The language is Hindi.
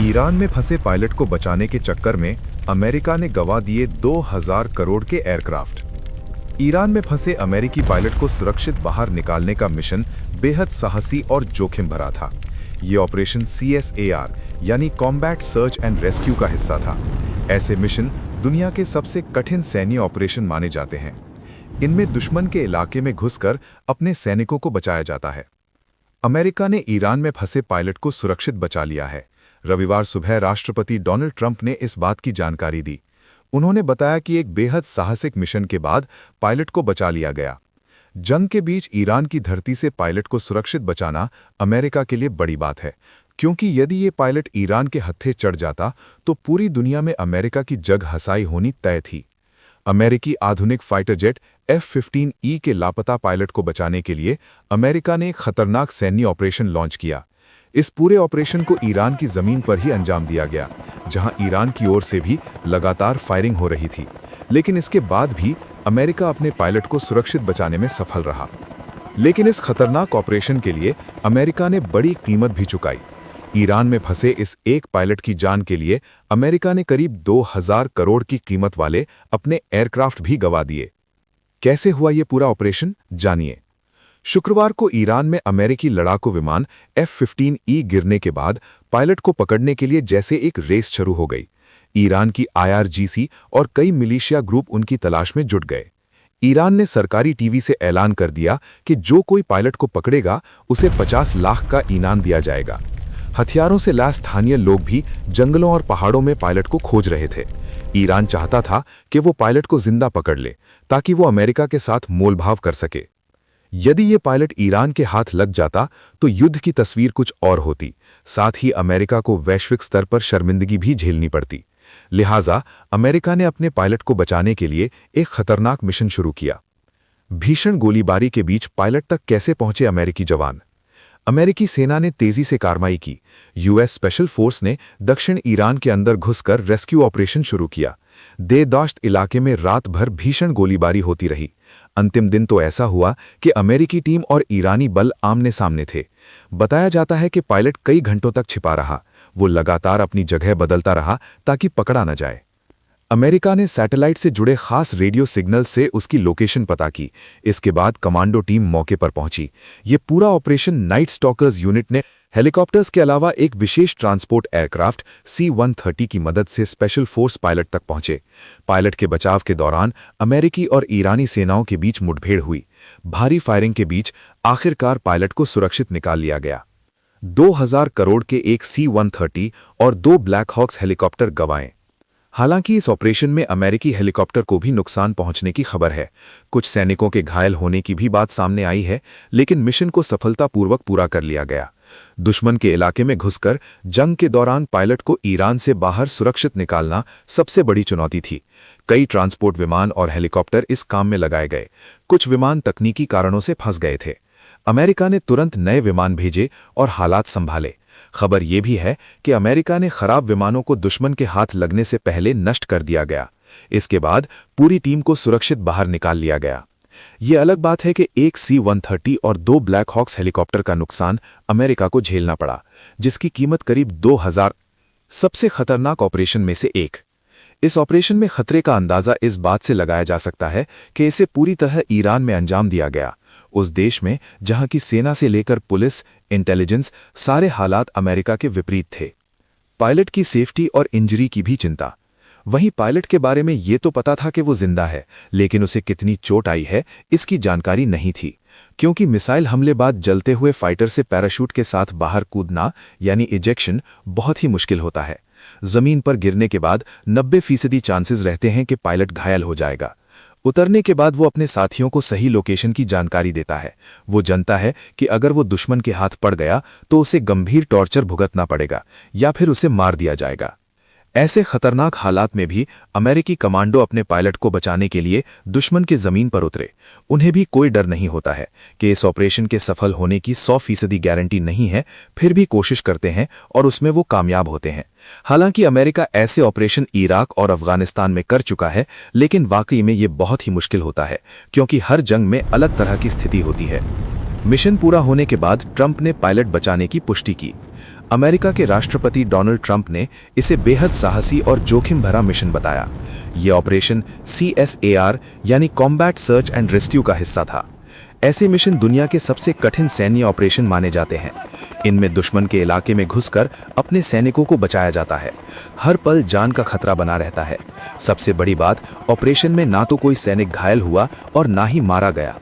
ईरान में फंसे पायलट को बचाने के चक्कर में अमेरिका ने गंवा दिए 2000 करोड़ के एयरक्राफ्ट। ईरान में फंसे अमेरिकी पायलट को सुरक्षित बाहर निकालने का मिशन बेहद साहसी और जोखिम भरा था। ये ऑपरेशन CSAR यानी कॉम्बैट सर्च एंड रेस्क्यू का हिस्सा था। ऐसे मिशन दुनिया के सबसे कठिन सैन्य ऑपरेशन माने जाते हैं। इनमें दुश्मन के इलाके में घुसकर अपने सैनिकों को बचाया जाता है। अमेरिका ने ईरान में फंसे पायलट को सुरक्षित बचा लिया है। रविवार सुबह राष्ट्रपति डोनाल्ड ट्रंप ने इस बात की जानकारी दी। उन्होंने बताया कि एक बेहद साहसिक मिशन के बाद पायलट को बचा लिया गया। जंग के बीच ईरान की धरती से पायलट को सुरक्षित बचाना अमेरिका के लिए बड़ी बात है, क्योंकि यदि ये पायलट ईरान के हत्थे चढ़ जाता तो पूरी दुनिया में अमेरिका की जग हसाई होनी तय थी। अमेरिकी आधुनिक फाइटर जेट F-15E के लापता पायलट को बचाने के लिए अमेरिका ने एक खतरनाक सैन्य ऑपरेशन लॉन्च किया। इस पूरे ऑपरेशन को ईरान की जमीन पर ही अंजाम दिया गया, जहां ईरान की ओर से भी लगातार फायरिंग हो रही थी। लेकिन इसके बाद भी अमेरिका अपने पायलट को सुरक्षित बचाने में सफल रहा। लेकिन इस खतरनाक ऑपरेशन के लिए अमेरिका ने बड़ी कीमत भी चुकाई। ईरान में फंसे इस एक पायलट की जान के लिए अमेरिका ने करीब 2000 करोड़ की कीमत वाले अपने एयरक्राफ्ट भी गंवा दिए। कैसे हुआ ये पूरा ऑपरेशन, जानिए। शुक्रवार को ईरान में अमेरिकी लड़ाकू विमान F-15E गिरने के बाद पायलट को पकड़ने के लिए जैसे एक रेस शुरू हो गई। ईरान की IRGC और कई मिलिशिया ग्रुप उनकी तलाश में जुट गए। ईरान ने सरकारी टीवी से ऐलान कर दिया कि जो कोई पायलट को पकड़ेगा उसे 50 लाख का इनाम दिया जाएगा। हथियारों से लैस स्थानीय लोग भी जंगलों और पहाड़ों में पायलट को खोज रहे थे। ईरान चाहता था कि वो पायलट को जिंदा पकड़ ले, ताकि वो अमेरिका के साथ मोलभाव कर सके। यदि ये पायलट ईरान के हाथ लग जाता तो युद्ध की तस्वीर कुछ और होती। साथ ही अमेरिका को वैश्विक स्तर पर शर्मिंदगी भी झेलनी पड़ती। लिहाजा अमेरिका ने अपने पायलट को बचाने के लिए एक खतरनाक मिशन शुरू किया। भीषण गोलीबारी के बीच पायलट तक कैसे पहुंचे अमेरिकी जवान? अमेरिकी सेना ने तेजी से कार्रवाई की। US स्पेशल फोर्स ने दक्षिण ईरान के अंदर घुसकर रेस्क्यू ऑपरेशन शुरू किया। देदाश्त इलाके में रात भर भीषण गोलीबारी होती रही। अंतिम दिन तो ऐसा हुआ कि अमेरिकी टीम और ईरानी बल आमने सामने थे। बताया जाता है कि पायलट कई घंटों तक छिपा रहा। वो लगातार अपनी जगह बदलता रहा ताकि पकड़ा न जाए। अमेरिका ने सैटेलाइट से जुड़े खास रेडियो सिग्नल से उसकी लोकेशन पता की। इसके बाद कमांडो टीम मौके पर पहुंची। ये पूरा ऑपरेशन नाइट स्टॉकर्स यूनिट ने हेलीकॉप्टर्स के अलावा एक विशेष ट्रांसपोर्ट एयरक्राफ्ट C-130 की मदद से स्पेशल फोर्स पायलट तक पहुंचे। पायलट के बचाव के दौरान अमेरिकी और ईरानी सेनाओं के बीच मुठभेड़ हुई। भारी फायरिंग के बीच आखिरकार पायलट को सुरक्षित निकाल लिया गया। 2000 करोड़ के एक C-130 और 2 ब्लैक हॉक्स हेलीकॉप्टर गंवाए। हालांकि इस ऑपरेशन में अमेरिकी हेलीकॉप्टर को भी नुकसान पहुंचने की खबर है। कुछ सैनिकों के घायल होने की भी बात सामने आई है, लेकिन मिशन को सफलतापूर्वक पूरा कर लिया गया। दुश्मन के इलाके में घुसकर जंग के दौरान पायलट को ईरान से बाहर सुरक्षित निकालना सबसे बड़ी चुनौती थी। कई ट्रांसपोर्ट विमान और हेलीकॉप्टर इस काम में लगाए गए। कुछ विमान तकनीकी कारणों से फंस गए थे। अमेरिका ने तुरंत नए विमान भेजे और हालात संभाले। खबर यह भी है कि अमेरिका ने खराब विमानों को दुश्मन के हाथ लगने से पहले नष्ट कर दिया गया। इसके बाद पूरी टीम को सुरक्षित बाहर निकाल लिया गया। यह अलग बात है कि एक C-130 और 2 ब्लैक हॉक्स हेलीकॉप्टर का नुकसान अमेरिका को झेलना पड़ा, जिसकी कीमत करीब 2000। सबसे खतरनाक ऑपरेशन में से एक। इस ऑपरेशन में खतरे का अंदाजा इस बात से लगाया जा सकता है कि इसे पूरी तरह ईरान में अंजाम दिया गया, उस देश में जहां की सेना से लेकर पुलिस, इंटेलिजेंस, सारे हालात अमेरिका के विपरीत थे। पायलट की सेफ्टी और इंजरी की भी चिंता। वहीं पायलट के बारे में ये तो पता था कि वो जिंदा है, लेकिन उसे कितनी चोट आई है इसकी जानकारी नहीं थी, क्योंकि मिसाइल हमले बाद जलते हुए फाइटर से पैराशूट के साथ बाहर कूदना यानी इजेक्शन बहुत ही मुश्किल होता है। जमीन पर गिरने के बाद 90% चांसेस रहते हैं कि पायलट घायल हो जाएगा। उतरने के बाद वो अपने साथियों को सही लोकेशन की जानकारी देता है। वो जानता है कि अगर वो दुश्मन के हाथ पड़ गया तो उसे गंभीर टॉर्चर भुगतना पड़ेगा या फिर उसे मार दिया जाएगा। ऐसे खतरनाक हालात में भी अमेरिकी कमांडो अपने पायलट को बचाने के लिए दुश्मन के जमीन पर उतरे। उन्हें भी कोई डर नहीं होता है कि इस ऑपरेशन के सफल होने की 100% गारंटी नहीं है, फिर भी कोशिश करते हैं और उसमें वो कामयाब होते हैं। हालांकि अमेरिका ऐसे ऑपरेशन इराक और अफगानिस्तान में कर चुका है, लेकिन वाकई में ये बहुत ही मुश्किल होता है, क्योंकि हर जंग में अलग तरह की स्थिति होती है। मिशन पूरा होने के बाद ट्रंप ने पायलट बचाने की पुष्टि की। अमेरिका के राष्ट्रपति डोनाल्ड ट्रंप ने इसे बेहद साहसी और जोखिम भरा मिशन बताया। ये ऑपरेशन CSAR यानी कॉम्बैट सर्च एंड रेस्क्यू का हिस्सा था। ऐसे मिशन दुनिया के सबसे कठिन सैन्य ऑपरेशन माने जाते हैं। इनमें दुश्मन के इलाके में घुसकर अपने सैनिकों को बचाया जाता है। हर पल जान का खतरा बना रहता है। सबसे बड़ी बात, ऑपरेशन में ना तो कोई सैनिक घायल हुआ और ना ही मारा गया।